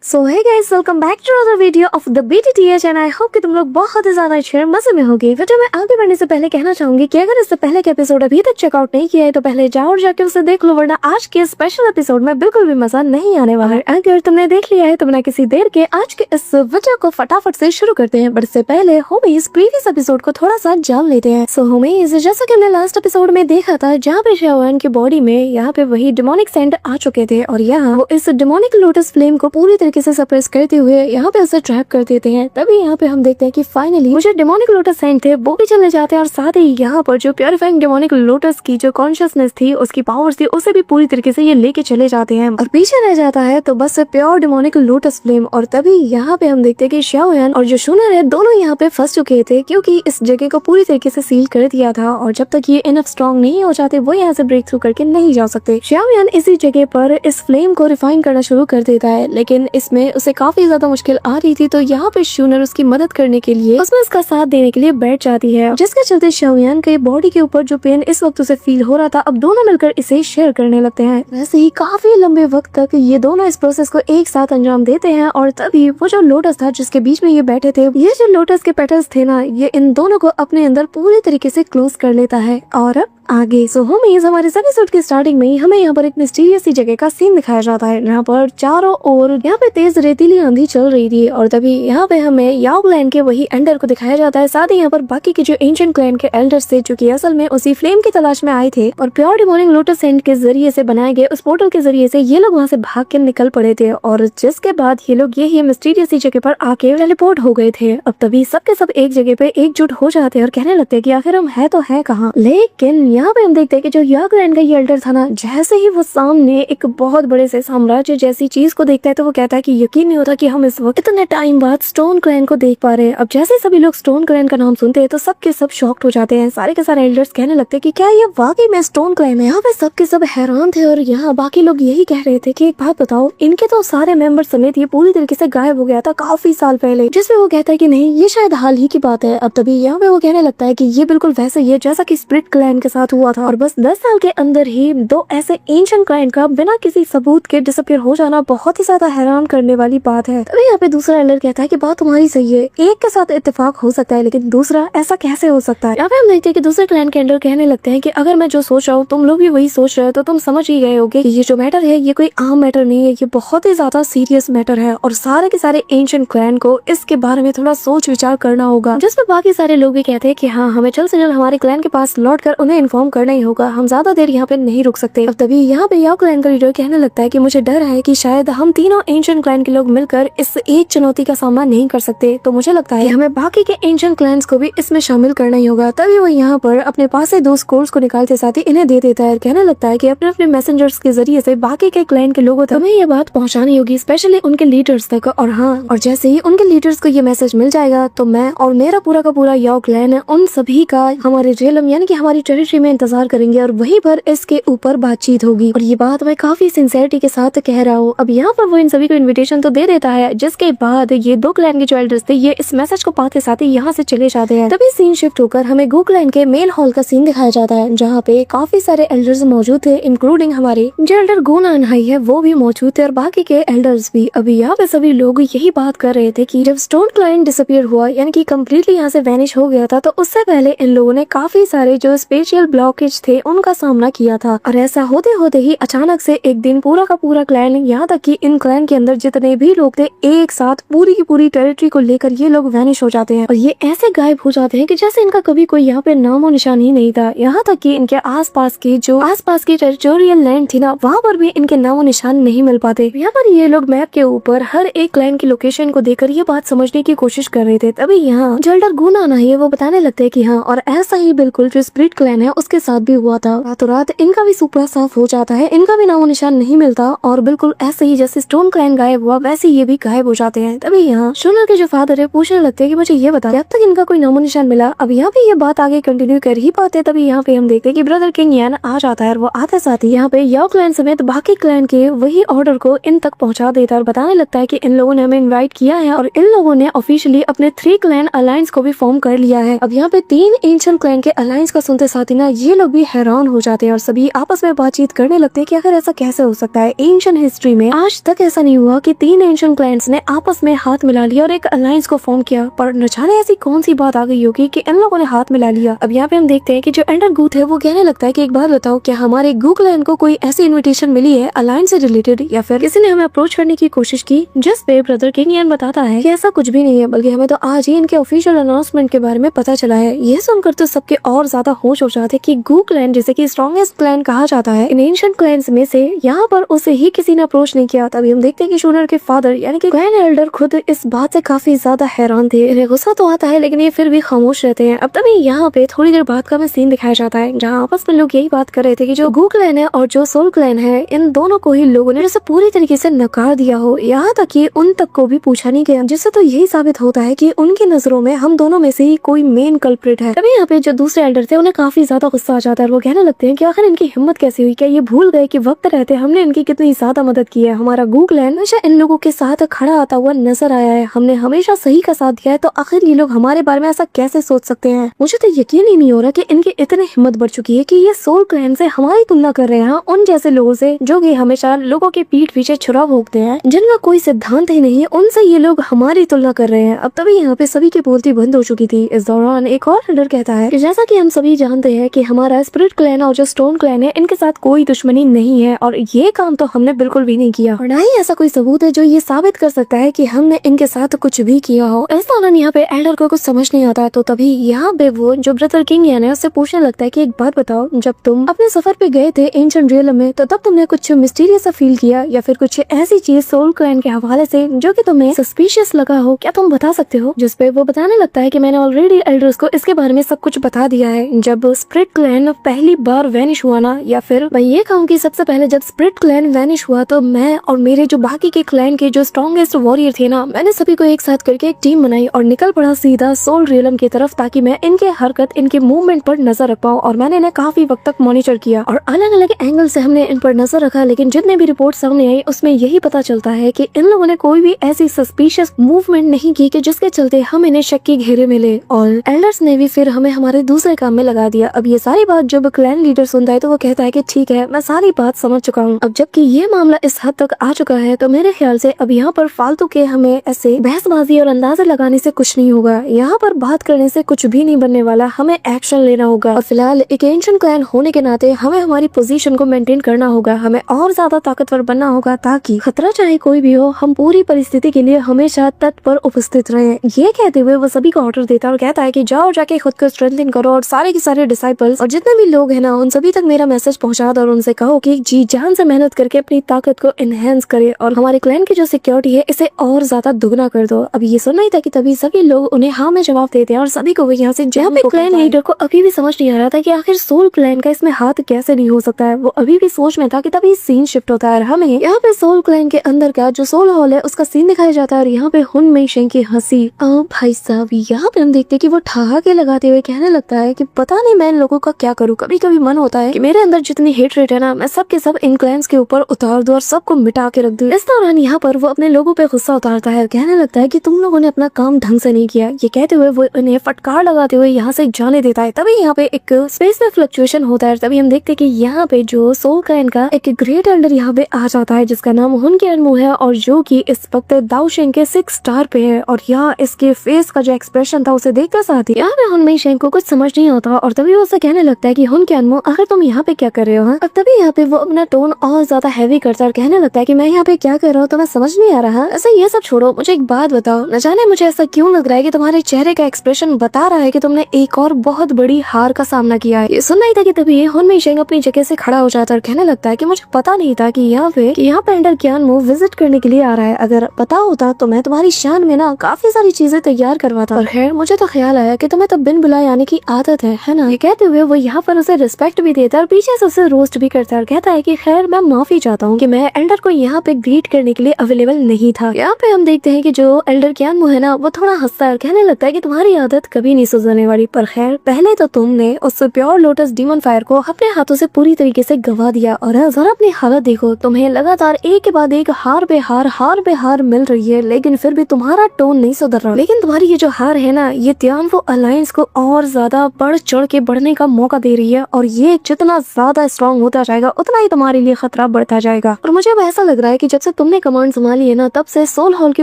So hey guys, welcome back to another video of the BTTH and I hope कि तुम लोग बहुत ही ज्यादा अच्छे मजे में होगे। वीडियो में आगे बढ़ने से पहले कहना चाहूंगी कि अगर इससे पहले के एपिसोड अभी तक चेकआउट नहीं किया है तो पहले जाओ और जाके उसे देख लो, वरना आज के स्पेशल एपिसोड में बिल्कुल भी मजा नहीं आने वाला है। अगर तुमने देख लिया है तो बिना किसी देर के आज के इस वीडियो को फटाफट से शुरू करते हैं। बट इससे पहले होमीज प्रीवियस एपिसोड को थोड़ा सा जान लेते हैं। सो होमीज, जैसा कि हमने लास्ट एपिसोड में देखा था जहाँ पे शाओयान की बॉडी में यहाँ पे वही डिमोनिक सेंट आ चुके थे और यहाँ वो इस डिमोनिक लोटस फ्लेम को पूरी तरीके से सप्रेस करते हुए यहाँ पे उसे ट्रैप कर देते हैं। तभी यहाँ पे हम देखते हैं कि फाइनली मुझे डिमोनिक लोटस सेंट थे वो भी चले जाते हैं और साथ ही यहाँ पर जो प्योरीफाइंग डिमोनिक लोटस की जो कॉन्शियसनेस थी, उसकी पावर्स थी, उसे भी पूरी तरीके से ये लेके चले जाते हैं और पीछे रह जाता है तो बस प्योर डिमोनिक लोटस फ्लेम। और तभी यहाँ पे हम देखते हैं कि शाओयान और जो शूनर है दोनों यहाँ पे फंस चुके थे क्योंकि इस जगह को पूरी तरीके से सील कर दिया था और जब तक ये इनफ स्ट्रॉन्ग नहीं हो जाते वो यहाँ से ब्रेक थ्रू करके नहीं जा सकते। शाओयान इसी जगह पर इस फ्लेम को रिफाइन करना शुरू कर देता है, लेकिन इसमें उसे काफी ज्यादा मुश्किल आ रही थी। तो यहाँ पे शूनर उसकी मदद करने के लिए उसमें उसका साथ देने के लिए बैठ जाती है, जिसके चलते शाओयान के बॉडी के ऊपर जो पेन इस वक्त उसे फील हो रहा था अब दोनों मिलकर इसे शेयर करने लगते हैं। वैसे ही काफी लंबे वक्त तक ये दोनों इस प्रोसेस को एक साथ अंजाम देते हैं और तभी वो जो लोटस था जिसके बीच में ये बैठे थे, ये जो लोटस के पेटल्स थे ना, ये इन दोनों को अपने अंदर पूरी तरीके से क्लोज कर लेता है। और अब आगे सो होमीज, हमारे इस एपिसोड की स्टार्टिंग में ही हमें यहाँ पर एक मिस्टीरियस सी जगह का सीन दिखाया जाता है जहाँ पर चारों ओर यहाँ पे तेज रेतीली आंधी चल रही थी और तभी यहाँ पे हमें याओ क्लैन के वही एल्डर को दिखाया जाता है। साथ ही यहाँ पर बाकी के जो एंशिएंट क्लैन के एल्डर्स थे जो कि असल में उसी फ्लेम की तलाश में आए थे और प्योर डिमोनिक लोटस सेंट के जरिए से बनाए गए उस पोर्टल के जरिए से ये लोग वहाँ से भाग के निकल पड़े थे और जिसके बाद ये लोग यही मिस्टीरियस सी जगह पर आके टेलीपोर्ट हो गए थे। अब तभी सबके सब एक जगह पे एकजुट हो जाते हैं और कहने लगते हैं कि आखिर हम है तो है कहाँ। लेकिन यहाँ पे हम देखते हैं कि जो याओ क्लैन का ये एल्डर था ना, जैसे ही वो सामने एक बहुत बड़े से साम्राज्य जैसी चीज को देखता है तो वो कहता है कि यकीन नहीं होता कि हम इस वक्त इतने टाइम बाद स्टोन क्लैन को देख पा रहे हैं। अब जैसे सभी लोग स्टोन क्लैन का नाम सुनते हैं तो सबके सब शॉक्ड हो जाते हैं। सारे के सारे एल्डर्स कहने लगते हैं कि क्या ये वाकई में स्टोन क्लैन है। यहाँ पे सबके सब हैरान थे और यहाँ बाकी लोग यही कह रहे थे कि एक बात बताओ, इनके तो सारे मेंबर समेत ये पूरी तरीके से गायब हो गया था काफी साल पहले, जिसमें वो कहता है कि नहीं ये शायद हाल ही की बात है। अब तभी यहाँ पे वो कहने लगता है कि ये बिल्कुल वैसे ही है जैसा कि स्प्लिट क्लैन के साथ हुआ था और बस 10 साल के अंदर ही दो ऐसे एंशिएंट क्लैन का बिना किसी सबूत के डिसअपीयर हो जाना बहुत ही ज्यादा हैरान करने वाली बात है। तभी यहाँ पे दूसरा एल्डर कहता है कि बात तुम्हारी सही है, एक के साथ इत्तेफाक हो सकता है लेकिन दूसरा ऐसा कैसे हो सकता है। यहाँ पे हम देखते हैं कि दूसरे क्लैन के एल्डर कहने लगते हैं कि अगर मैं जो सोच रहा हूँ तुम लोग भी वही सोच रहे हो तो तुम समझ ही गए होगे कि ये जो मैटर है ये कोई आम मैटर नहीं है, ये बहुत ही ज्यादा सीरियस मैटर है और सारे के सारे एंशिएंट क्लैन को इसके बारे में थोड़ा सोच विचार करना होगा। जिसपे बाकी सारे लोग भी कहते हैं कि हाँ, हमें जल्द से जल्द हमारे क्लैन के पास लौट कर उन्हें इन्फॉर्म करना ही होगा, हम ज्यादा देर यहाँ पे नहीं रुक सकते। अब तभी यहाँ पे याओ क्लैन का लीडर कहने लगता है कि मुझे डर है कि शायद हम तीनों एंशिएंट क्लैन के लोग मिलकर इस एक चुनौती का सामना नहीं कर सकते, तो मुझे लगता है कि हमें बाकी के एंशिएंट क्लैन्स को भी इसमें शामिल करना ही होगा। तभी वो यहाँ पर अपने पास से 2 स्कोर्स को निकालते साथ ही इन्हें दे देता है। कहने लगता है कि अपने अपने मैसेंजर्स के जरिए से बाकी के क्लैन के लोगों तक हमें ये बात पहुँचानी होगी, स्पेशली उनके लीडर्स तक। और हाँ, और जैसे ही उनके लीडर्स को ये मैसेज मिल जाएगा तो मैं और मेरा पूरा का पूरा याओ क्लैन है उन सभी का हमारे रेलम यानी कि हमारी टेरिटरी में इंतजार करेंगे और वहीं पर इसके ऊपर बातचीत होगी। और ये बात मैं काफी सिंसियरिटी के साथ कह रहा हूँ। अब यहाँ पर वो इन सभी को इनविटेशन तो दे देता है, जिसके बाद ये 2 क्लैन के जो एल्डर्स थे ये इस मैसेज को पाते साथ ही यहाँ से चले जाते हैं। तभी सीन शिफ्ट होकर हमें गो क्लैन के मेन हॉल का सीन दिखाया जाता है जहाँ पे काफी सारे एल्डर्स मौजूद थे, इंक्लूडिंग हमारे जो एल्डर गो नानहाई है वो भी मौजूद थे और बाकी के एल्डर्स भी। अभी यहाँ पे सभी लोग यही बात कर रहे थे कि जब स्टोन क्लैन डिसअपीयर हुआ यानी कि कम्प्लीटली यहाँ से वैनिश हो गया था तो उससे पहले इन लोगों ने काफी सारे जो स्पेशल ब्लॉकेज थे उनका सामना किया था और ऐसा होते होते ही अचानक से एक दिन पूरा का पूरा क्लैन, यहाँ तक कि इन क्लैन के अंदर जितने भी लोग थे एक साथ पूरी की पूरी टेरिटरी को लेकर ये लोग वैनिश हो जाते हैं और ये ऐसे गायब हो जाते हैं कि जैसे इनका कभी कोई यहाँ पे नामो निशान ही नहीं था। यहाँ तक कि इनके आसपास की टेरिटोरियल लैंड थी ना, वहाँ पर भी इनके नामो निशान नहीं मिल पाते। यहाँ पर ये लोग मैप के ऊपर हर एक क्लैन की लोकेशन को देखकर ये बात समझने की कोशिश कर रहे थे। तभी यहाँ जो एल्डर गो नानहाई है वो बताने लगते हैं कि हाँ, और ऐसा ही बिल्कुल जो स्प्लिट क्लैन है उसके साथ भी हुआ था। रातों रात इनका भी सुपड़ा साफ हो जाता है, इनका भी नामो निशान नहीं मिलता और बिल्कुल ऐसे ही जैसे स्टोन क्लैन गायब हुआ वैसे ये भी गायब हो जाते हैं। तभी यहाँ शूनर के जो फादर है पूछने लगते हैं कि मुझे ये बता अब तक इनका कोई नामो निशान मिला। अब यहाँ पे ये बात आगे कंटिन्यू कर ही पाते, तभी यहाँ पे हम देखते हैं कि ब्रदर किंग यान आ जाता है और वो आते साथ ही यहाँ पे याओ क्लैन समेत बाकी क्लैन के वही ऑर्डर को इन तक पहुँचा देता है और बताने लगता है कि इन लोगों ने हमें इन्वाइट किया है और इन लोगों ने ऑफिशियली अपने 3 क्लैन अलायंस को भी फॉर्म कर लिया है। अब यहाँ पे 3 एंशिएंट क्लैन के अलायंस का सुनते साथ ही ना ये लोग भी हैरान हो जाते हैं और सभी आपस में बातचीत करने लगते हैं कि अगर ऐसा कैसे हो सकता है, एंशिएंट हिस्ट्री में आज तक ऐसा नहीं हुआ हुआ कि 3 एंशिएंट क्लैंस ने आपस में हाथ मिला लिया और एक अलायंस को फॉर्म किया, पर न जाने ऐसी कौन सी बात आ गई होगी कि इन लोगों ने हाथ मिला लिया। अब यहाँ पे हम देखते हैं कि जो एंडर गूथ है वो कहने लगता है कि एक बात बताओ, क्या हमारे गू क्लैन को कोई ऐसी इन्विटेशन मिली है अलायंस से रिलेटेड, या फिर किसी ने हमें अप्रोच करने की कोशिश की? जिस पे ब्रदर किंग यान बताता है कि ऐसा कुछ भी नहीं है, बल्कि हमें तो आज ही इनके ऑफिशियल अनाउंसमेंट के बारे में पता चला है। यह सुनकर तो सबके और ज्यादा होश हो जाते कि गू क्लैन, जैसे कि स्ट्रॉन्गेस्ट क्लैन कहा जाता है इन एंशिएंट क्लैंस में से, यहाँ पर उसे ही किसी ने अप्रोच नहीं किया। तभी हम देखते हैं कि शूनर के फादर यानी कि क्लैन एल्डर खुद इस बात से काफी ज्यादा हैरान थे। इन्हें गुस्सा तो आता है लेकिन ये फिर भी खामोश रहते हैं। अब तभी यहाँ पे थोड़ी देर बाद का हमें सीन दिखाया जाता है जहाँ आपस में लोग यही बात कर रहे थे कि जो गू क्लैन है और जो सोल क्लैन है, इन दोनों को ही लोगों ने जैसे पूरी तरीके से नकार दिया हो, यहाँ तक कि उन तक को भी पूछा नहीं गया, जिससे तो यही साबित होता है कि उनकी नजरों में हम दोनों में से ही कोई मेन कल्प्रिट है। तभी यहाँ पे जो दूसरे एल्डर थे उन्हें काफी ज्यादा गुस्सा आ जाता है। वो कहने लगते हैं कि आखिर इनकी हिम्मत कैसे हुई, क्या ये भूल गए कि वक्त रहते हमने इनकी कितनी ज्यादा मदद की है। हमारा गू क्लैन हमेशा इन लोगों के साथ खड़ा आता हुआ नजर आया है, हमने हमेशा सही का साथ दिया है, तो आखिर ये लोग हमारे बारे में ऐसा कैसे सोच सकते हैं? मुझे तो यकीन ही नहीं हो रहा कि इनकी इतनी हिम्मत बढ़ चुकी है कि ये सोल क्लैन से हमारी तुलना कर रहे हैं उन जैसे लोगों से जो कि हमेशा लोगों के पीठ पीछे छुरा भोगते हैं, जिनका कोई सिद्धांत ही नहीं है, उनसे ये लोग हमारी तुलना कर रहे हैं। अब तभी यहाँ पे सभी की बोलती बंद हो चुकी थी। इस दौरान एक और एल्डर कहता है कि जैसा कि हम सभी जानते हैं कि हमारा स्पिरिट क्लैन और जो स्टोन क्लैन है इनके साथ कोई दुश्मनी नहीं है, और ये काम तो हमने बिल्कुल भी नहीं किया, और ना ही ऐसा कोई सबूत है जो ये साबित कर सकता है कि हमने इनके साथ कुछ भी किया हो। इस दौरान यहाँ पे एल्डर को कुछ समझ नहीं आता है, तो तभी यहाँ पे वो जो ब्रदर किंग यानी उससे पूछने लगता है कि एक बात बताओ, जब तुम अपने सफर पे गए थे एंशिएंट रियलम में, तो तब तुमने कुछ मिस्टीरियस सा फील किया या फिर कुछ ऐसी चीज सोल क्लैन के हवाले से जो कि तुम्हें सस्पिशियस लगा हो, क्या तुम बता सकते हो? जिस पे वो बताने लगता है कि मैंने ऑलरेडी एल्डर्स को इसके बारे में सब कुछ बता दिया है। जब स्पिरिट क्लैन पहली बार वैनिश हुआ ना, या फिर मैं ये कहूँ कि सबसे पहले जब स्पिरिट क्लैन वैनिश हुआ, तो मैं और मेरे जो बाकी के क्लैन के जो स्ट्रॉन्गेस्ट वॉरियर थे ना, मैंने सभी को एक साथ करके एक टीम बनाई और निकल पड़ा सीधा सोल रियलम की तरफ, ताकि मैं इनके हरकत, इनके मूवमेंट पर नजर रख पाऊँ। और मैंने इन्हें काफी वक्त तक मॉनिटर किया और अलग अलग एंगल से हमने इन पर नजर रखा, लेकिन जितने भी रिपोर्ट सामने आई उसमें यही पता चलता है कि इन लोगों ने कोई भी ऐसी सस्पिशियस मूवमेंट नहीं की कि जिसके चलते हम इन्हें शक के घेरे में ले, और एल्डर्स ने भी फिर हमें हमारे दूसरे काम में लगा दिया। अब ये सारी बात जब क्लैन लीडर सुनता है तो वो कहता है कि ठीक है, मैं सारी बात समझ चुका हूँ। अब जबकि ये मामला इस हद तक आ चुका है, तो मेरे ख्याल से अब यहाँ पर फालतू के हमें ऐसे बहसबाजी और अंदाजे लगाने से कुछ नहीं होगा, यहाँ पर बात करने से कुछ भी नहीं बनने वाला, हमें एक्शन लेना होगा। और फिलहाल एक एंशिएंट क्लैन होने के नाते हमें हमारी पोजीशन को मेंटेन करना होगा, हमें और ज्यादा ताकतवर बनना होगा, ताकि खतरा चाहे कोई भी हो, हम पूरी परिस्थिति के लिए हमेशा तट पर उपस्थित रहें। ये कहते हुए वो सभी को ऑर्डर देता है और कहता है कि जाओ जाके खुद को स्ट्रेंथन करो और सारे के सारे डिसाइपल्स और जितने भी लोग हैं ना, उन सभी तक मेरा मैसेज पहुंचा दो और उनसे कहो कि जी जान से मेहनत करके अपनी ताकत को एनहेंस करे और हमारे क्लैन की जो सिक्योरिटी है इसे और ज्यादा दुगना कर दो। अब ये सुनना ही था कि तभी सभी लोग उन्हें हाँ में जवाब देते हैं और सभी को यहाँ से जहाँ पे क्लैन लीडर को अभी भी समझ नहीं आ रहा था कि आखिर सोल क्लैन का इसमें हाथ कैसे नहीं हो सकता है। वो अभी भी सोच में था कि तभी सीन शिफ्ट होता है, हमें यहाँ पे सोल क्लैन के अंदर का जो सोल हॉल है उसका सीन दिखाया जाता है और यहाँ पे हुन मेई शेंग की हंसी। भाई साहब, यहाँ पे हम देखते हैं कि वो ठहाके लगाते हुए कहने लगता है कि पता नहीं मैं इन लोगों का क्या करूँ। कभी कभी मन होता है कि मेरे अंदर जितनी हेटरेट है ना, मैं सब के सब इन क्लैंस के ऊपर उतार दूं और सबको मिटा के रख दूं। इस दौरान यहाँ पर वो अपने लोगों पे गुस्सा उतारता है, कहने लगता है कि तुम लोगों ने अपना काम ढंग से नहीं किया। ये कहते हुए वो इन्हें फटकार लगाते हुए यहाँ से जाने देता है। तभी यहाँ पे एक स्पेस में फ्लक्चुएशन होता है। तभी हम देखते हैं कि यहाँ पे जो सोल क्लैन का एक ग्रेट एल्डर यहाँ पे आ जाता है जिसका नाम हुन केनमू है और जो कि इस वक्त दाओ शेंग के 6 स्टार पे है। और यहाँ इसके फेस का जो एक्सप्रेशन था उसे देखकर साथ ही यहाँ पे हुन मेई शेंग को कुछ समझ नहीं आता और तभी वो उसे कहने लगता है कि हुन केनमू, आखिर तुम यहाँ पे क्या कर रहे हो? अब तभी यहाँ पे वो अपना टोन और ज्यादा हैवी करता है और कहने लगता है कि मैं यहाँ पे क्या कर रहा हूँ तुम्हें समझ नहीं आ रहा। ऐसे ये सब छोड़ो, मुझे एक बात बताओ, न जाने मुझे ऐसा क्यों लग रहा है कि तुम्हारे चेहरे का एक्सप्रेशन बता रहा है कि तुमने एक और बहुत बड़ी हार का सामना किया है। ये सुनना ही था कि तभी हुन मेई शेंग अपनी जगह से खड़ा हो जाता है और कहने लगता है कि मुझे पता नहीं था कि यहाँ पे एंडर केनमू विजिट करने के लिए आ रहा है। अगर पता होता तो मैं तुम्हारी शान में ना काफी सारी चीजें तैयार करवाता। और खैर मुझे तो ख्याल आया कि तुम्हें तो बिन बुलाए आने की आदत है ना। ये कहते हुए वो यहाँ पर उसे रिस्पेक्ट भी देता है और पीछे से उसे रोस्ट भी करता है और कहता है कि खैर मैं माफी चाहता हूँ कि मैं एल्डर को यहाँ पे ग्रीट करने के लिए अवेलेबल नहीं था। यहाँ पे हम देखते हैं कि जो एल्डर केनमू है ना, वो थोड़ा हंसता है और कहने लगता है कि तुम्हारी आदत कभी नहीं सुधरने वाली। पर खैर पहले तो तुमने उस प्योर लोटस डीमन फायर को अपने हाथों से पूरी तरीके से गवा दिया और जरा अपनी हालत देखो, तुम्हें लगातार एक के बाद एक हार पे हार मिल रही है, लेकिन फिर भी तुम्हारा टोन नहीं सुधर रहा। लेकिन तुम्हारी ये जो हार है ना, ये तियानफो अलायंस को और ज्यादा बढ़ चढ़ के बढ़ने का मौका दे रही है और ये जितना ज्यादा स्ट्रॉन्ग होता जाएगा उतना ही तुम्हारे लिए खतरा बढ़ता जाएगा। और मुझे अब ऐसा लग रहा है कि जब से तुमने कमांड संभाली है ना, तब से सोल हॉल की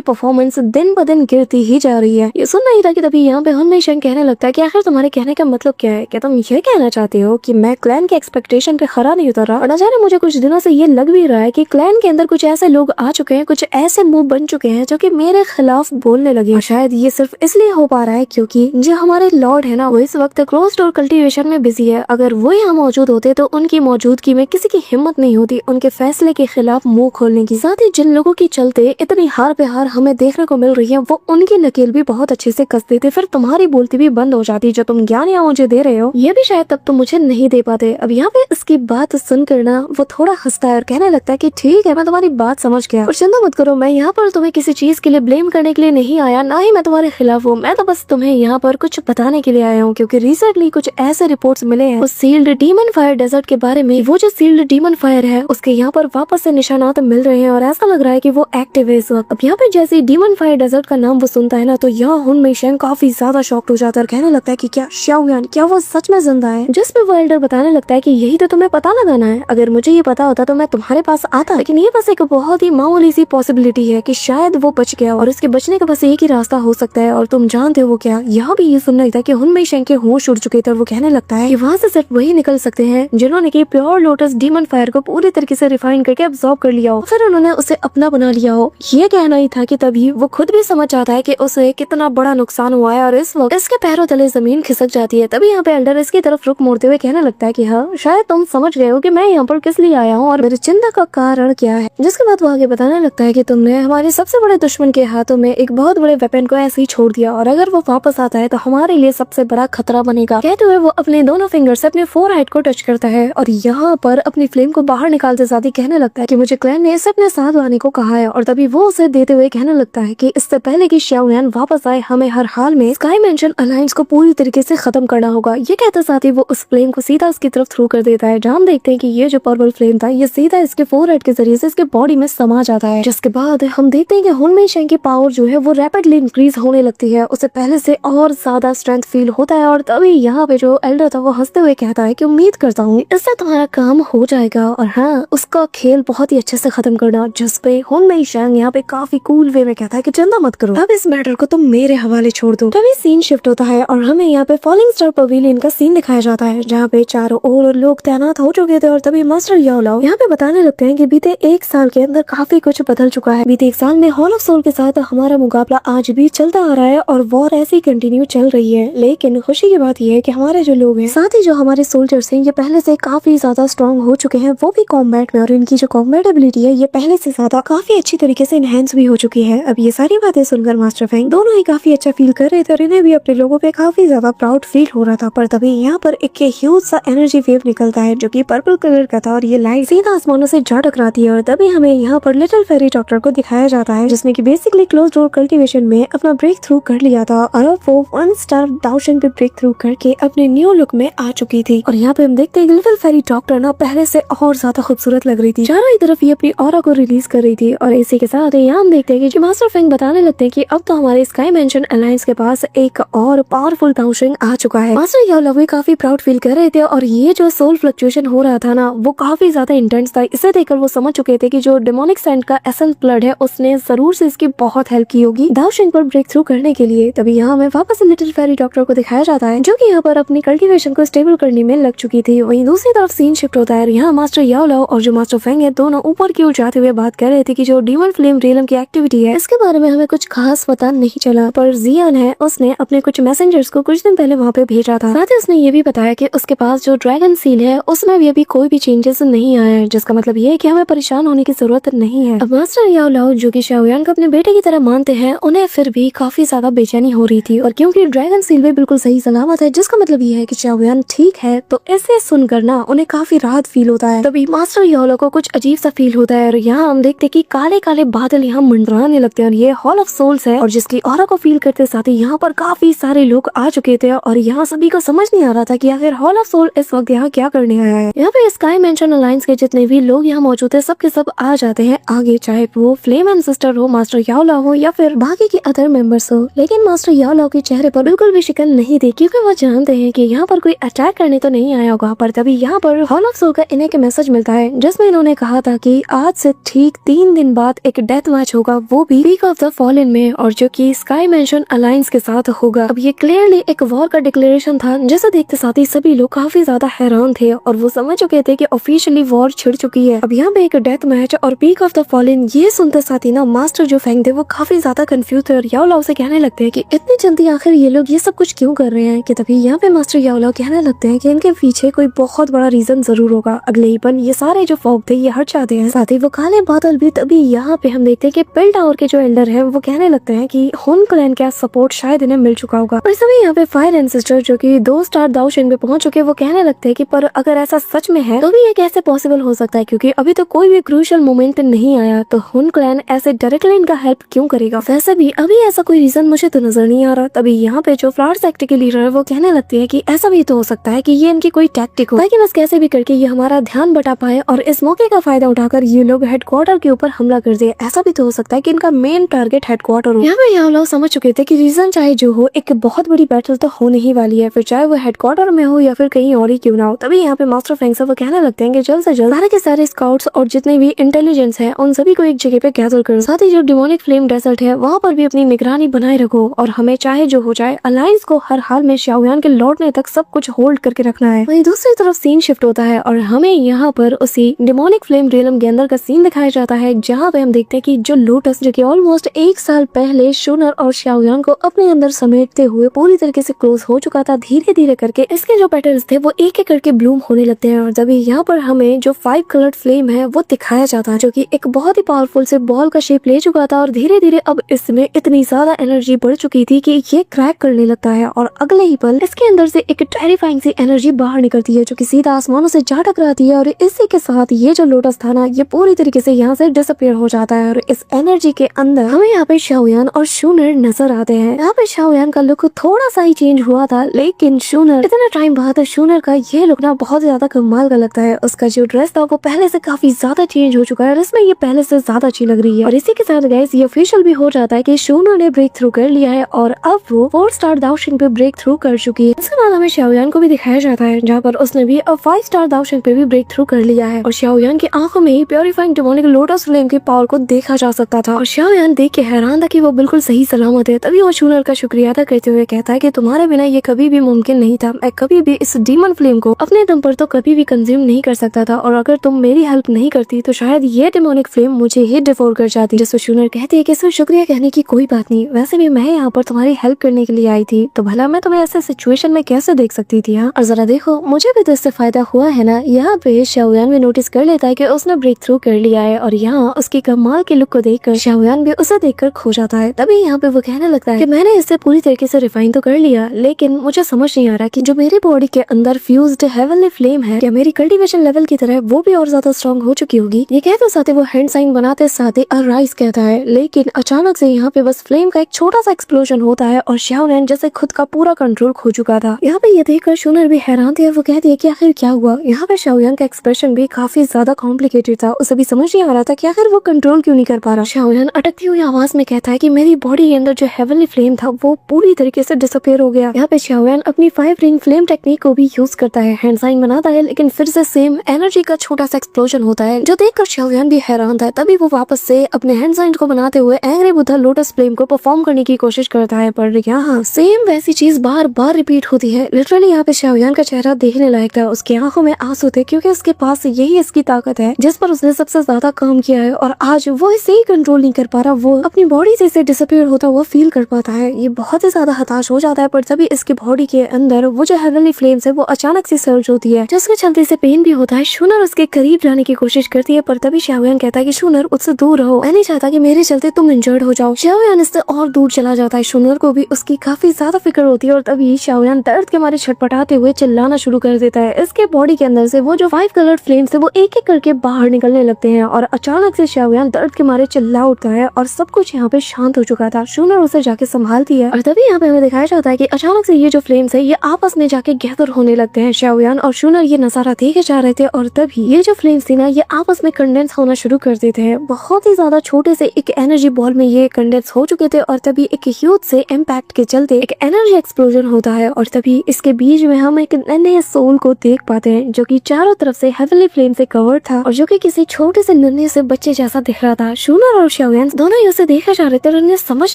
परफॉर्मेंस दिन ब दिन गिरती ही जा रही है। ये सुन नहीं था कि तभी यहाँ पे हुन शेंग कहने लगता है कि आखिर तुम्हारे कहने का मतलब क्या है? क्या तुम ये कहना चाहते हो कि मैं क्लैन के एक्सपेक्टेशन पे खरा नहीं उतरा? और न जाने मुझे कुछ दिनों से ये लग भी रहा है कि क्लैन के अंदर कुछ ऐसे लोग आ चुके हैं, कुछ ऐसे मुंह बन चुके हैं जो कि मेरे खिलाफ बोलने लगे। और शायद ये सिर्फ इसलिए हो पा रहा है क्योंकि जो हमारे लॉर्ड है ना, वो इस वक्त क्लोज डोर कल्टीवेशन में बिजी है। अगर वो यहाँ मौजूद होते तो उनकी मौजूदगी में किसी की हिम्मत नहीं होती उनके फैसले के खिलाफ मुंह खोलने की। साथ ही जिन लोगों की चलते इतनी हार पे हार हमें देखने को मिल रही है, वो उनकी नकेल भी बहुत अच्छे से कस देते, फिर तुम्हारी बोलती भी बंद हो जाती। जो तुम ज्ञान यहाँ मुझे दे रहे हो ये भी शायद तब तुम मुझे नहीं दे पाते। अब यहाँ पे इसकी बात सुनकर ना वो थोड़ा हंसता है और कहने लगता है कि ठीक है, मैं तुम्हारी बात समझ गया और चिंता मत करो, मैं यहाँ पर तुम्हें किसी चीज के लिए ब्लेम करने के लिए नहीं आया, ना ही मैं तुम्हारे खिलाफ हूँ। मैं तो बस तुम्हें यहाँ पर कुछ बताने के लिए आया हूँ क्योंकि रिसेंटली कुछ ऐसे रिपोर्ट्स मिले हैं उस सील्ड डीमन फायर डेजर्ट के बारे में। वो जो सील्ड डीमन फायर है उसके यहाँ पर वापस से निशानात मिल रहे हैं और ऐसा लग रहा है कि वो एक्टिव है इस वक्त। अब यहाँ पे जैसे डीमन फायर डेजर्ट का नाम वो सुनता है ना, तो यहाँ हुन शेंग काफी ज्यादा शॉक्ड हो जाता है और कहने लगता है कि क्या शाओयान, क्या वो सच में जिंदा है? जिसपे वो एल्डर बताने लगता है कि यही तो तुम्हें पता लगाना है। अगर मुझे ये पता होता तो मैं तुम्हारे पास आता, लेकिन ये बस एक बहुत ही मामूली सी पॉसिबिलिटी है कि शायद वो बच गया और उसके बचने का बस एक ही रास्ता हो सकता है। और तुम जानते हो वो क्या? यहाँ भी ये सुनने लगता है कि हुन शेंग के होश उड़ चुके थे और वो कहने लगता है कि वहाँ से सिर्फ वही निकल सकते हैं जिन्होंने की प्योर लोटस डीमन फायर को पूरी तरीके से रिफाइन करके अब्सॉर्ब कर लिया हो, फिर उन्होंने उसे अपना बना लिया हो। ये कहना ही था कि तभी वो खुद भी समझ जाता है कि उसे कितना बड़ा नुकसान हुआ है और इस वक्त इसके पैरों तले जमीन खिसक जाती है। तभी यहाँ पे एल्डर इसकी तरफ रुख मोड़ते हुए कहने लगता है कि हाँ, शायद तुम समझ गए हो कि मैं यहाँ पर किस लिए आया हूँ और मेरी चिंता का कारण क्या है। जिसके बाद वो आगे बताने लगता है कि तुमने हमारे सबसे बड़े दुश्मन के हाथों में एक बहुत बड़े वेपन को ऐसे ही छोड़ दिया और अगर वो वापस आता है तो हमारे लिए सबसे बड़ा खतरा बनेगा। कहते हुए वो अपने दोनों फिंगर से अपने फोरहेड को टच करता है और यहाँ पर अपनी फ्लेम को बाहर निकालते साथ ही कहने लगता है कि मुझे क्लैन ने इसे अपने साथ लाने को कहा है। और तभी वो उसे देते हुए कहने लगता है कि इससे पहले कि शाओयान वापस आए हमें हर हाल में स्काई मेंशन अलायंस को पूरी तरीके से खत्म करना होगा। ये कहते साथ ही वो उस फ्लेम को सीधा उसकी तरफ थ्रू कर देता है। जहाँ हम देखते हैं कि ये जो पर्पल फ्लेम था ये सीधा इसके फोरहेड के जरिए से इसके बॉडी में समा जाता है। जिसके बाद हम देखते हैं कि हुन शेंग की पावर जो है वो रैपिडली इंक्रीज होने लगती है, उसे पहले से और ज्यादा स्ट्रेंथ फील होता है। और तभी यहाँ पे जो एल्डर था वो हंसते हुए कहता है कि उम्मीद करता हूँ इससे तुम्हारा काम हो जाएगा और हाँ, उसका खेल बहुत ही अच्छे से खत्म करना। जिसपे हुन शेंग यहाँ पे काफी कूल वे में कहता है कि चिंता मत करो, अब इस मैटर को तुम मेरे हवाले छोड़ दो। तभी सीन शिफ्ट होता है और हमें यहाँ पे फॉलिंग स्टार पवेलियन का सीन दिखाया जाता है जहाँ पे चारों ओर लोग तैनात हो चुके थे। और तभी मास्टर याओ लाओ यहाँ पे बताने लगते हैं कि बीते एक साल के अंदर काफी कुछ बदल चुका है। बीते एक साल में हॉल ऑफ सोल के साथ हमारा मुकाबला आज भी चलता आ रहा है और वॉर ऐसी कंटिन्यू चल रही है। लेकिन खुशी की बात यह है कि हमारे जो लोग हैं, साथ ही जो हमारे सोल्जर्स हैं, ये पहले से काफी ज्यादा स्ट्रॉन्ग हो चुके हैं, वो भी कॉम्बैट में। और इनकी जो कॉम्बैट एबिलिटी है ये पहले से ज्यादा काफी अच्छी तरीके से इनहेंस भी हो चुकी है। अब ये सारी बातें सुनकर मास्टर फेंग दोनों ही काफी अच्छा फील कर रहे थे और इन्हें भी अपने लोगों पे काफी ज्यादा प्राउड फील हो रहा था। पर तभी यहाँ पर एक ह्यूज सा एनर्जी वेव निकलता है जो कि पर्पल कलर का था और ये लाइट सीधा आसमानों से जा टकराती है। और तभी हमें यहाँ पर लिटिल फेरी डॉक्टर को दिखाया जाता है जिसने की बेसिकली क्लोज डोर कल्टीवेशन में अपना ब्रेक थ्रू कर लिया था और अब वो 1 स्टार दाओशन पे ब्रेक थ्रू करके अपने न्यू लुक में आ चुकी थी। और यहाँ पे हम देखते हैं लिटिल फेरी डॉक्टर ना पहले से और ज्यादा खूबसूरत लग रही थी, चारों ही तरफ ये अपनी ऑरा को रिलीज कर रही थी। और इसी के साथ यहाँ हम देखते हैं कि मास्टर फेंग बताने लगते हैं कि अब तो हमारे स्काई मेंशन अलायंस के पास एक और पावरफुल दाओशिंग आ चुका है। मास्टर याओ लाओ काफी प्राउड फील कर रहे थे और ये जो सोल फ्लक्चुएशन हो रहा था ना वो काफी ज्यादा इंटेंस था। इसे देखकर वो समझ चुके थे कि जो डेमोनिक सैंड का एसेंस ब्लड है उसने जरूर से इसकी बहुत हेल्प की होगी दाओशिंग पर ब्रेक थ्रू करने के लिए। तभी यहाँ हमें वापस लिटिल फेरी डॉक्टर को दिखाया जाता है जो कि यहाँ पर अपनी कल्टीवेशन को स्टेबल करने में लग चुकी थी। वहीं दूसरी तरफ सीन शिफ्ट होता है। यहाँ मास्टर याओ लाओ और जो मास्टर फेंग है दोनों ऊपर की ओर जाते हुए बात कर रहे थे कि जो डीमन फ्लेम रियलम की एक्टिविटी है इसके बारे में हमें कुछ खास पता नहीं चला, पर जियान है उसने अपने कुछ मैसेंजर्स को कुछ दिन पहले वहाँ पे भेजा था। साथ ही उसने ये भी बताया कि उसके पास जो ड्रैगन सील है उसमें भी अभी कोई भी चेंजेस नहीं आया है, जिसका मतलब ये है कि हमें परेशान होने की जरूरत नहीं है। अब मास्टर याओ लाओ जो कि शाओयान को अपने बेटे की तरह मानते हैं, उन्हें फिर भी काफी ज्यादा बेचैनी हो रही थी। और क्योंकि ड्रैगन सील भी बिल्कुल सही सलामत है, जिसका मतलब ये है कि शाओयान ठीक है, तो इसे सुनकर ना उन्हें काफी राहत फील होता है। तभी मास्टर याओ लाओ को कुछ अजीब सा फील होता है और यहाँ हम देखते कि काले काले बादल यहाँ मंडराने लगते हैं और ये हॉल ऑफ सोल्स है। और जिसकी ऑरा को फील करते साथ ही यहाँ पर काफी सारे लोग आ चुके थे और यहाँ सभी को समझ नहीं आ रहा था कि आखिर हॉल ऑफ सोल इस वक्त यहाँ क्या करने आया है। यहाँ पे स्काई मेंशन अलायंस के जितने भी लोग यहाँ मौजूद है सब के सब आ जाते हैं आगे, चाहे वो फ्लेम एंड सिस्टर हो, मास्टर याओ लाओ हो या फिर बाकी के अदर मेंबर्स हो। लेकिन मास्टर याओ लाओ के चेहरे पर बिल्कुल भी शिकन नहीं थी क्योंकि वो जानते हैं कि यहाँ पर कोई अटैक करने तो नहीं आया होगा। पर तभी यहाँ पर हॉल ऑफ सोल का इन्हें के मैसेज मिलता है जिसमें इन्होंने कहा था कि आज से ठीक ठीक 3 दिन बाद एक डेथ मैच होगा, वो भी पीक ऑफ द फॉलन में, और जो कि स्काई मेंशन अलायंस के साथ होगा। अब ये क्लियरली एक वॉर का डिक्लेरेशन था, जिसे देखते साथ ही सभी लोग काफी ज्यादा हैरान थे और वो समझ चुके थे कि ऑफिशियली वॉर छिड़ चुकी है। अब यहाँ पे एक डेथ मैच और पीक ऑफ द फॉलन, ये सुनते साथ ही ना मास्टर जो फेंग थे वो काफी ज्यादा कंफ्यूज थे और याओ लाओ से कहने लगते हैं कि इतनी जल्दी आखिर ये लोग ये सब कुछ क्यों कर रहे हैं। कि तभी यहाँ पे मास्टर याओ लाओ कहने लगते हैं कि इनके पीछे कोई बहुत बड़ा रीजन जरूर होगा। अगले ही पल ये सारे जो फॉग थे ये हट जाते हैं, साथ ही वो काले बादल भी। तभी यहाँ पे हम देखते हैं कि पिल टावर के जो एल्डर है वो कहने लगते हैं कि हुन क्लैन का सपोर्ट शायद इन्हें मिल चुका होगा। और सभी यहाँ पे फायर एंसेस्टर जो कि 2 स्टार दाओशिंग पे पहुंच चुके, वो कहने लगते हैं कि पर अगर ऐसा सच में है तो भी ये कैसे पॉसिबल हो सकता है, क्योंकि अभी तो कोई भी क्रूशियल मोमेंट नहीं आया, तो हुन क्लैन ऐसे डायरेक्टली इनका हेल्प क्यों करेगा। वैसे भी अभी ऐसा कोई रीजन मुझे तो नजर नहीं आ रहा। तभी यहाँ पे जो फ्लावर सेक्टर के लीडर है वो कहने लगते हैं कि ऐसा भी तो हो सकता है कि ये इनकी कोई टैक्टिक हो, ताकि बस कैसे भी करके ये हमारा ध्यान बटा पाए और इस मौके का फायदा उठाकर ये लोग हेडक्वार्टर के ऊपर हमला कर दे। ऐसा भी तो हो सकता है कि इनका मेन टारगेट हेडक्वार्टर हो। यहाँ पे यहाँ लोग समझ चुके थे कि रीजन चाहे जो हो, एक बहुत बड़ी बैटल तो होने ही वाली है, फिर चाहे वो हेडक्वार्टर में हो या फिर कहीं और ही क्यों ना हो। तभी यहाँ पे मास्टर फ्रैंक वो कहने लगते हैं कि जल्द से जल्द सारे के सारे स्काउट्स और जितने भी इंटेलिजेंस है उन सभी को एक जगह पे गैदर करो, साथ ही जो डिमोनिक फ्लेम डेजर्ट है वहाँ पर भी अपनी निगरानी बनाए रखो, और हमें चाहे जो हो जाए अलायंस को हर हाल में शाओयान के लौटने तक सब कुछ होल्ड करके रखना है। वहीं दूसरी तरफ सीन शिफ्ट होता है और हमें यहाँ पर उसी डिमोनिक फ्लेम रियलम के अंदर का सीन दिखाया जाता है, जहाँ पे हम देखते हैं कि जो लोटस जो कि ऑलमोस्ट 1 साल पहले शूनर और शाओयान को अपने अंदर समेटते हुए पूरी तरीके से क्लोज हो चुका था, धीरे धीरे करके इसके जो पेटल्स थे वो एक एक करके ब्लूम होने लगते हैं। और तभी यहाँ पर हमें जो 5 कलर्ड फ्लेम है वो दिखाया जाता है, जो कि एक बहुत ही पावरफुल से बॉल का शेप ले चुका था और धीरे धीरे अब इसमें इतनी ज्यादा एनर्जी बढ़ चुकी थी कि ये क्रैक करने लगता है, और अगले ही पल इसके अंदर से एक टेरिफाइंग सी एनर्जी बाहर निकलती है जो कि सीधा आसमानों से जा टकराती है, और इसी के साथ ये जो लोटस था ना ये पूरी तरीके से यहाँ से डिसअपियर हो जाता है। और इस एनर्जी के अंदर हमें यहाँ पे शाओयान और शूनर नजर आते हैं। यहाँ पे शाओयान का लुक थोड़ा सा ही चेंज हुआ था, लेकिन शूनर इतना टाइम बाद शूनर का ये लुक ना बहुत ज्यादा कमाल का लगता है। उसका जो ड्रेस था वो पहले से काफी ज्यादा चेंज हो चुका है और इसमें ये पहले से ज्यादा अच्छी लग रही है। और इसी के साथ गाइस ये ऑफिशियल भी हो जाता है कि शूनर ने ब्रेक थ्रू कर लिया है और अब वो 4 स्टार दाओशिंग पे ब्रेक थ्रू कर चुकी है। इसके बाद हमें शाओयान को भी दिखाया जाता है, जहाँ पर उसने भी अब 5 स्टार दाओशिंग पे भी ब्रेक थ्रू कर लिया है, और शाओयान की आंखों में ही प्योरीफाइंग डिमोनिक लोटस फ्लेम की पावर को देखा जा सकता था। और शाओयान देख के हैरान था कि वो बिल्कुल सही सलामत है। तभी वो शूनर का शुक्रिया अदा करते हुए कहता है कि तुम्हारे बिना ये कभी भी मुमकिन नहीं था, मैं कभी भी इस डीमन फ्लेम को अपने दम पर तो कभी भी कंज्यूम नहीं कर सकता था, और अगर तुम मेरी हेल्प नहीं करती तो शायद ये डिमोनिक फ्लेम मुझे ही डिवोर कर जाती। जिससे शूनर कहती है कि इसमें शुक्रिया कहने की कोई बात नहीं, वैसे भी मैं यहाँ पर तुम्हारी हेल्प करने के लिए आई थी, तो भला मैं तुम्हें ऐसे सिचुएशन में कैसे देख सकती थी। हाँ, और जरा देखो मुझे भी तो इससे फायदा हुआ है ना। यहाँ पे शाओयान भी नोटिस कर लेता है कि उसने ब्रेक थ्रू कर लिया है, और यहाँ उसकी कमाल के लुक को देखकर शाओयान भी उसे देखकर खो जाता है। तभी यहाँ पे वो कहने लगता है कि मैंने इससे पूरी तरीके से रिफाइन तो कर लिया, लेकिन मुझे समझ नहीं आ रहा कि जो मेरी बॉडी के अंदर फ्यूज्ड हेवनली फ्लेम है, क्या मेरी कल्टीवेशन लेवल की तरह वो भी और ज्यादा स्ट्रॉन्ग हो चुकी होगी। ये कहते साथ ही वो हैंड साइन बनाते साथ ही अराइज कहता है, लेकिन अचानक से यहाँ पे बस फ्लेम का एक छोटा सा एक्सप्लोजन होता है और शाओयान जैसे खुद का पूरा कंट्रोल खो चुका था। यहाँ पे ये देखकर शूनर भी हैरान थी, वो कहती है कि आखिर क्या हुआ। यहाँ पे शाओयान का एक्सप्रेशन भी काफी ज्यादा कॉम्प्लिकेटेड था, उसे भी समझ नहीं आ रहा था कि आखिर वो कंट्रोल क्यों नहीं कर पा रहा। शाओयान अटकती हुई आवाज में कहता है कि मेरी बॉडी के अंदर जो हेवनली फ्लेम था वो पूरी तरीके से डिसअपियर हो गया। यहाँ पे शाओयान अपनी 5 रिंग फ्लेम टेक्निक को भी यूज करता है, हैंड साइन बनाता है, लेकिन फिर से सेम एनर्जी का छोटा सा एक्सप्लोजन होता है जो देखकर शाओयान भी हैरान था। तभी वो वापस से अपने हैंड साइन को बनाते हुए एंग्री बुद्धा लोटस फ्लेम को परफॉर्म करने की कोशिश करता है, पर यहाँ सेम वैसी चीज बार बार रिपीट होती है। लिटरली यहाँ पे शाओयान का चेहरा देखने लायक था, उसकी आंखों में आंसू थे, क्योंकि उसके पास यही इसकी ताकत है जिस पर उसने सबसे ज्यादा काम किया है, और आज वो इसे ही कंट्रोल नहीं कर पा रहा, वो अपनी बॉडी से इसे डिसअपियर होता हुआ फील कर पाता है। ये बहुत ही ज्यादा हताश हो जाता है, पर तभी इसकी बॉडी के अंदर वो जो हेवनली फ्लेम्स है वो अचानक से सर्ज होती है, जिसके चलते से पेन भी होता है। शूनर उसके करीब जाने की कोशिश करती है, पर तभी शाओयान कहता है कि शूनर उससे दूर रहो, मैं नहीं चाहता कि मेरे चलते तुम इंजर्ड हो जाओ। शाओयान इससे और दूर चला जाता है। शूनर को भी उसकी काफी ज्यादा फिक्र होती है, और तभी शाओयान दर्द के मारे छटपटाते हुए चिल्लाना शुरू कर देता है। इसके बॉडी के अंदर से वो जो 5 कलर्ड फ्लेम्स है वो एक एक करके बाहर निकलने लगते हैं, और अचानक से शाओयान दर्द के मारे चिल्ला उठता है, और सब कुछ यहाँ पे शांत हो चुका था। शूनर उसे जाके संभालती है, और तभी यहाँ पे हमें दिखाया जाता है कि अचानक से ये जो फ्लेम्स है ये आपस में जाके गैदर होने लगते हैं। शाओयान और शूनर ये नजारा देखे जा रहे थे, और तभी ये जो फ्लेम्स थी ना ये आपस में कंडेंस होना शुरू कर देते हैं। बहुत ही ज्यादा छोटे से एक एनर्जी बॉल में ये कंडेंस हो चुके थे, और तभी एक ह्यूज से इम्पैक्ट के चलते एक एनर्जी एक्सप्लोजन होता है, और तभी इसके बीच में हम एक नन्हे सोल को देख पाते हैं जो कि चारों तरफ से हेवनली फ्लेम से कवर था, और जो कि किसी छोटे से नन्हे से बच्चे जैसा दिख रहा था। शूनर और शाओयान दोनों ही उसे देखे जा रहे थे और उन्हें समझ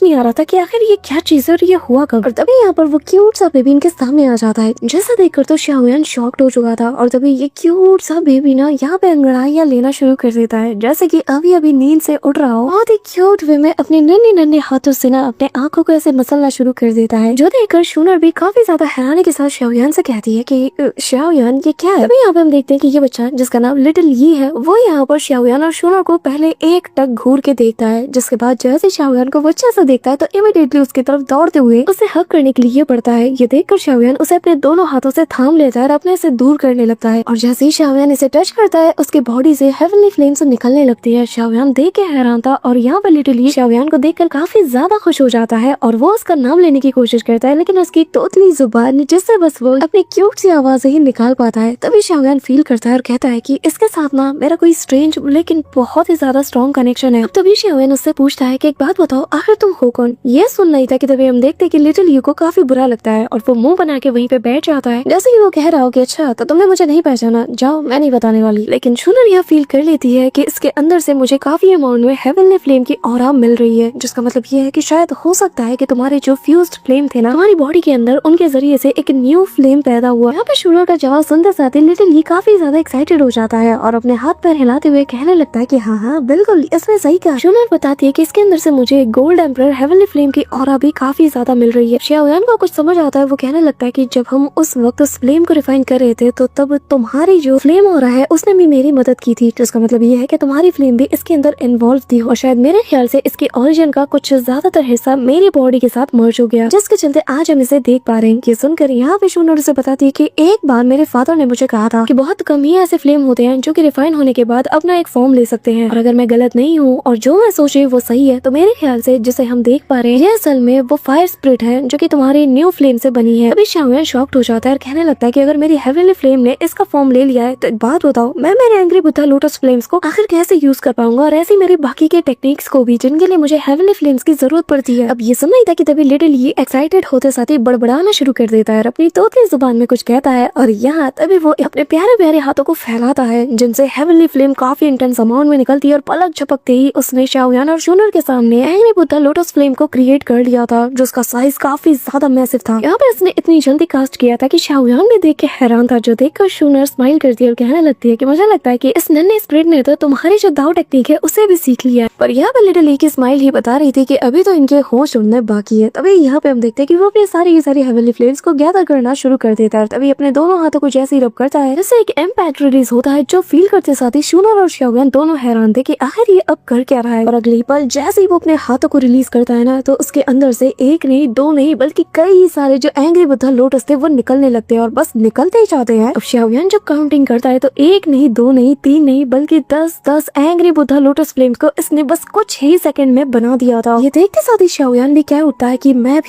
नहीं आ रहा था कि आखिर ये क्या चीज है और ये हुआ कब। और तभी यहाँ पर वो क्यूट सा बेबी इनके सामने आ जाता है, जैसा देखकर तो शाओयान शॉक्ड हो चुका था। और तभी ये क्यूट सा बेबी ना यहाँ पे अंगड़ाइयाँ लेना शुरू कर देता है, जैसे कि अभी अभी नींद से उठ रहा हो। बहुत ही क्यूट वे में अपने नन्हे नन्हे हाथों से ना अपने आंखों को ऐसे मसलना शुरू कर देता है, जो देखकर शूनर भी काफी ज्यादा हैरानी के साथ शाओयान से कहती है कि शाओयान ये क्या है। तभी यहाँ पे हम देखते हैं कि ये बच्चा जिसका नाम लिटिल यी है वो यहाँ पर शाओयान और शूनर को पहले एक टक घूर के देखता है, जिसके बाद जैसे शाओयान को वो अच्छा सा देखता है तो इमीडिएटली उसकी तरफ दौड़ते हुए उसे हक करने के लिए पड़ता है। ये देखकर शाओयान उसे अपने दोनों हाथों से थाम लेता है और अपने से दूर करने लगता है। और जैसे ही शाओयान इसे टच करता है उसकी बॉडी से हेवनली फ्लेम्स निकलने लगती है। शाओयान देख के हैरान था और यहाँ पर लिटिल यी शाओयान को देखकर काफी ज्यादा खुश हो जाता है और वो उसका नाम लेने की कोशिश करता है, लेकिन उसकी तोतली जुबान जिससे बस वो अपनी क्यूट सी आवाज ही निकाल पाता है। तभी शाओयान फील करता है और कहता है कि इसके साथ ना मेरा कोई स्ट्रेंज लेकिन बहुत ही ज्यादा स्ट्रॉन्ग कनेक्शन है। तभी शाओयान उससे पूछता है कि एक बात बताओ, आखिर तुम हो कौन? ये सुन नहीं था कि तभी हम देखते हैं कि लिटिल यू को काफी बुरा लगता है और वो मुंह बना के वहीं पे बैठ जाता है, जैसे कि वो कह रहा हो कि अच्छा तो तुमने मुझे नहीं पहचाना, जाओ मैं नहीं बताने वाली। लेकिन शूनर यह फील कर लेती है कि इसके अंदर से मुझे काफी अमाउंट में हेवनली फ्लेम की ऑरा मिल रही है, जिसका मतलब ये है कि शायद हो सकता है कि तुम्हारे जो फ्यूज्ड फ्लेम थे ना तुम्हारी बॉडी के अंदर, उनके जरिए से एक न्यू फ्लेम पैदा हुआ। यहाँ पे शूनर का जवाब सुनते साथ ही लिटिल यी काफी ज्यादा एक्साइटेड हो जाता है और अपने हाथ पैर हिलाते हुए कहने लगता है कि हाँ हाँ बिल्कुल इसने सही कहा। शूनर बताती है कि इसके अंदर से मुझे गोल्ड एम्परर हेवनली फ्लेम की ऑरा भी काफी ज्यादा मिल रही है। शाओयान को कुछ समझ आता है, वो कहने लगता है कि जब हम उस वक्त उस फ्लेम को रिफाइन कर रहे थे तो तब तुम्हारी जो फ्लेम हो रहा है उसने भी मेरी मदद की थी, जिसका मतलब ये है कि तुम्हारी फ्लेम भी इसके अंदर इन्वॉल्व थी और शायद मेरे ख्याल से इसके ओरिजिन का कुछ ज्यादातर हिस्सा मेरी बॉडी के साथ मर्ज हो गया, जिसके चलते आज हम इसे देख पा रहे हैं। ये सुनकर यहाँ पे शूनर उसे बताती है कि एक बार मेरे फादर ने मुझे कहा था कि बहुत कम ही ऐसे फ्लेम होते हैं जो कि रिफाइन होने के बाद अपना एक फॉर्म ले सकते हैं, और अगर मैं गलत नहीं हूँ और जो मैं सोच रही हूँ वो सही है तो मेरे ख्याल से जिसे हम देख पा रहे हैं ये असल में वो फायर स्पिरिट है जो कि तुम्हारी न्यू फ्लेम से बनी है। अभी शाओयान शॉक्ड हो जाता है और कहने लगता है कि अगर मेरी हेवनली फ्लेम ने इसका फॉर्म ले लिया है तो एक बात बताओ, मैं मेरे एंग्री बुद्धा लोटस फ्लेम्स को आखिर कैसे यूज कर पाऊंगा और ऐसी मेरी बाकी के टेक्निक्स को भी जिनके लिए मुझे हेवनली फ्लेम्स की जरूरत पड़ती है। अब ये सुन नहीं था कि तभी लिटिल यी एक्साइटेड होते साथ ही बड़बड़ाना शुरू कर देता है और अपनी तोतली जुबान में कुछ कहता है और यहाँ तभी वो अपने प्यारे प्यारे हाथों को फैलाता है जिनसे हेवनली फ्लेम काफी इंटेंस अमाउंट में निकलती है और पलक झपकते ही उसने शाओयान और शूनर के सामने एंग्री बुद्धा लोटस फ्लेम को क्रिएट कर लिया था, जिसका साइज काफी ज्यादा मैसिव था। यहाँ पे इसने इतनी जल्दी कास्ट किया था कि शाओयान भी देख के हैरान था, जो देखकर शूनर स्माइल करती है और कहने लगती है कि मुझे लगता है कि इस नन्हे स्पिरिट ने तो तुम्हारी जो दाव टेक्निक है उसे भी सीख लिया है। पर यहाँ पे लिटिल यी की स्माइल ही बता रही थी कि अभी तो इनके होश उड़ने बाकी है। तभी यहाँ पे हम देखते हैं कि वो अपनी सारी हेवनली फ्लेम्स को गैदर करना शुरू कर देता है। तभी अपने दोनों हाथों को जैसे ही रब करता है जैसे एक इम्पैक्ट रिलीज होता है, जो फील करते साथ ही शूनर और शाओयान दोनों हैरान थे कि आखिर ये अब कर क्या रहा है। और अगली पल जैसे ही वो अपने हाथों को रिलीज करता है ना तो उसके अंदर से एक नहीं दो नहीं बल्कि कई सारे जो एंग्री बुद्धा लोटस थे वो निकलने लगते हैं और बस निकलते ही जाते हैं। अब शाओयान जब काउंटिंग करता है तो एक नहीं दो नहीं तीन नहीं बल्कि 10 एंग्री बुद्धा लोटस फ्लेम्स को इसने बस कुछ ही सेकंड में बना दिया था। ये देखते साथ ही शाओयान भी क्या उठता है कि मैं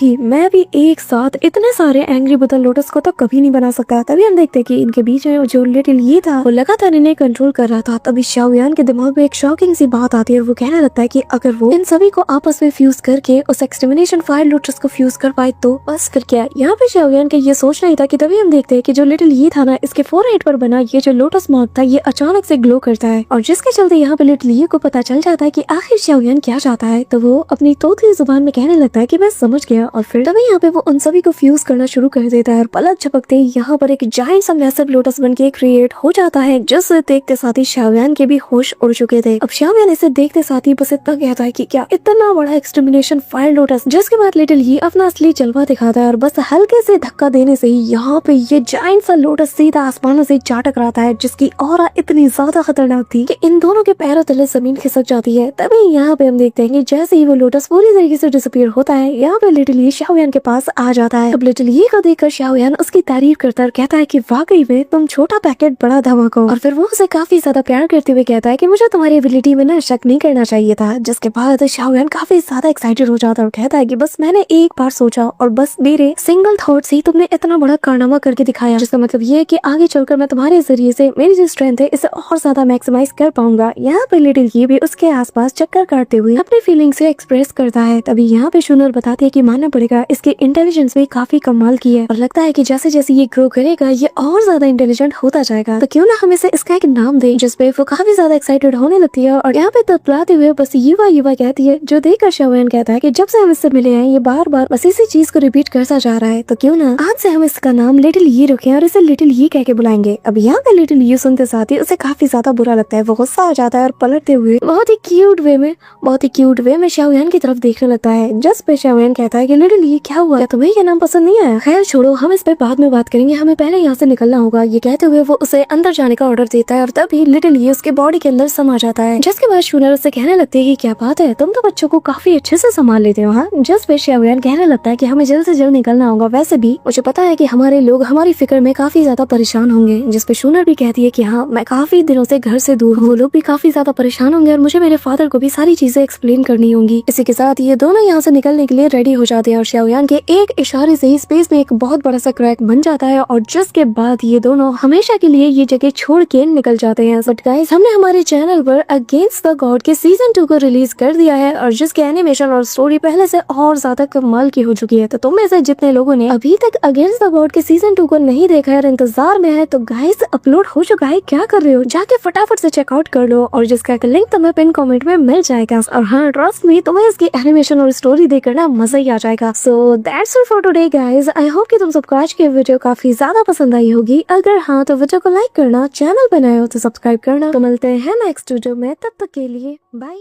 भी एक साथ इतने सारे एंग्री बुद्धा लोटस को तो कभी नहीं बना सकता। तभी हम देखते कि इनके बीच में जो लिटिल यी था वो लगातार इन्हें कंट्रोल कर रहा था। तभी शाओयान के दिमाग में एक शॉकिंग सी बात आती है और वो कहने लगता है कि अगर वो इन सभी को आपस में फ्यूज करके उस एक्सटर्मिनेशन फायर लोटस को फ्यूज कर पाए तो बस फिर क्या। यहाँ पे शाओयान के ये सोचना ही था कि तभी हम देखते हैं कि जो लिटिल यी था ना इसके फोरहेड पर बना ये जो लोटस मार्क था ये अचानक से ग्लो करता है और जिसके चलते यहाँ पे लिटिल यी को पता चल जाता है कि आखिर शाओयान क्या चाहता है। तो वो अपनी तोतली जुबान में कहने लगता है कि मैं समझ गया और फिर तभी यहाँ पे वो उन सभी को फ्यूज करना शुरू कर देता है और पलक झपकते ही यहाँ पर एक जायंट सा मैसिव लोटस बन के क्रिएट हो जाता है, जिसे देखते साथ ही शाओयान के भी होश उड़ चुके थे। अब शाओयान इसे देखते साथ ही बस इतना कहता है कि क्या इतना बड़ा एक्सटर्मिनेशन फायर लोटस। जिसके बाद लिटिल यी अपना असली जलवा दिखाता है और बस हल्के से धक्का देने से ही यहाँ पे ये जायंट सा लोटस सीधा आसमानों से जा टकराता है, जिसकी ऑरा इतनी ज्यादा खतरनाक थी कि इन दोनों के पैरों तले जमीन खिसक जाती है। तभी यहाँ पे हम देखते हैं कि जैसे ही वो लोटस पूरी तरीके से डिसअपीयर होता है यहाँ पे लिटिल यी शाओयान के पास आ जाता है। अब लिटिल यी को देखकर शाओयान उसकी तारीफ करता है, कहता है कि वाकई में तुम छोटा पैकेट बड़ा धमाका। और फिर वो उसे काफी ज्यादा प्यार करते हुए कहता है कि मुझे तुम्हारी एबिलिटी में ना शक नहीं करना चाहिए था। जिसके बाद शाओयान काफी ज्यादा एक्साइटेड हो जाता है और कहता है कि बस मैंने एक बार सोचा और बस मेरे सिंगल थॉट से तुमने इतना बड़ा कारनामा करके दिखाया, जिसका मतलब ये है कि आगे चलकर मैं तुम्हारे जरिए से मेरी जो स्ट्रेंथ है इसे और ज्यादा मैक्सिमाइज कर पाऊंगा। यहाँ पे लिटिल यी भी उसके आसपास चक्कर काटते हुए अपनी फीलिंग से एक्सप्रेस करता है। तभी यहाँ पे शूनर बताती है कि मानना पड़ेगा इसकी इंटेलिजेंस भी काफी कमाल की है और लगता है कि जैसे जैसे ये ग्रो करेगा ये और ज्यादा इंटेलिजेंट होता जाएगा, तो क्यों ना हम इसे इसका एक नाम दें जिसपे वो काफी ज्यादा एक्साइटेड होने लगती है और यहाँ पे ततलाते हुए बस युवा युवा कहती है, जो देखकर शाओयान कहता है कि जब से हम इससे मिले हैं ये बार बार बस इसी चीज को रिपीट करता जा रहा है, तो क्यों ना आज से हम इसका नाम लिटिल यी रखें और इसे लिटिल यी कह के बुलाएंगे। अब यहाँ पे लिटिल यी सुनते साथ ही उसे काफी ज्यादा बुरा लगता है, वो गुस्सा आ जाता है और पलटते हुए बहुत ही क्यूट वे में शाओयान की तरफ देखने लगता है। जस्ट पे शाओयान कहता है कि लिटिल यी क्या हुआ, तुम्हें ये नाम पसंद नहीं आया? खैर छोड़ो, हम इस पे बाद में बात करेंगे, हमें पहले यहाँ से निकलना होगा। ये कहते हुए वो उसे अंदर जाने का ऑर्डर देता है और तभी लिटिल यी उसके बॉडी के अंदर समा जाता है। जिसके बाद शूनर उससे कहने लगती है कि क्या बात है, तुम तो बच्चों को काफी अच्छे से संभाल लेते हो। हाँ, जस्ट पे शाओयान कहने लगता है कि हमें जल्द से जल्द निकलना होगा, वैसे भी मुझे पता है कि हमारे लोग हमारी फिक्र में काफी ज्यादा परेशान होंगे। जिस पे शूनर भी कहती है कि हाँ, मैं काफी दिनों से घर से दूर हूँ, वो लोग भी काफी ज्यादा परेशान होंगे और मुझे मेरे फादर को भी सारी चीजें एक्सप्लेन करनी होंगी। इसी के साथ ये दोनों यहाँ से निकलने के लिए रेडी हो जाते हैं और शाओयान के एक इशारे से ही स्पेस में एक बहुत बड़ा सा क्रैक बन जाता है और जिसके बाद ये दोनों हमेशा के लिए ये जगह छोड़ के निकल जाते हैं। बट गाइस, हमने हमारे चैनल पर अगेंस्ट द गॉड के सीजन 2 को रिलीज कर दिया है और जिसके एनिमेशन और स्टोरी पहले से और ज्यादा कमाल की हो चुकी है। तो तुम में से जितने लोगों ने अभी तक अगेंस्ट द गॉड के सीजन 2 को नहीं देखा है और इंतजार में है, तो गाइस अपलोड हो चुका है, क्या कर रहे हो, जाके फटाफट से चेकआउट कर लो और जिसका लिंक तुम्हें पिन कमेंट में मिल जाएगा। और हाँ, ट्रस्ट मी, तुम्हें इसकी एनिमेशन और स्टोरी देखकर ना मजा ही आ जाएगा। So that's all for today guys, I hope कि तुम सबको आज की वीडियो काफी ज्यादा पसंद आई होगी। अगर हाँ, तो वीडियो को लाइक करना, चैनल बनाए हो तो सब्सक्राइब करना। तो मिलते हैं नेक्स्ट वीडियो में, तब तक के लिए बाय।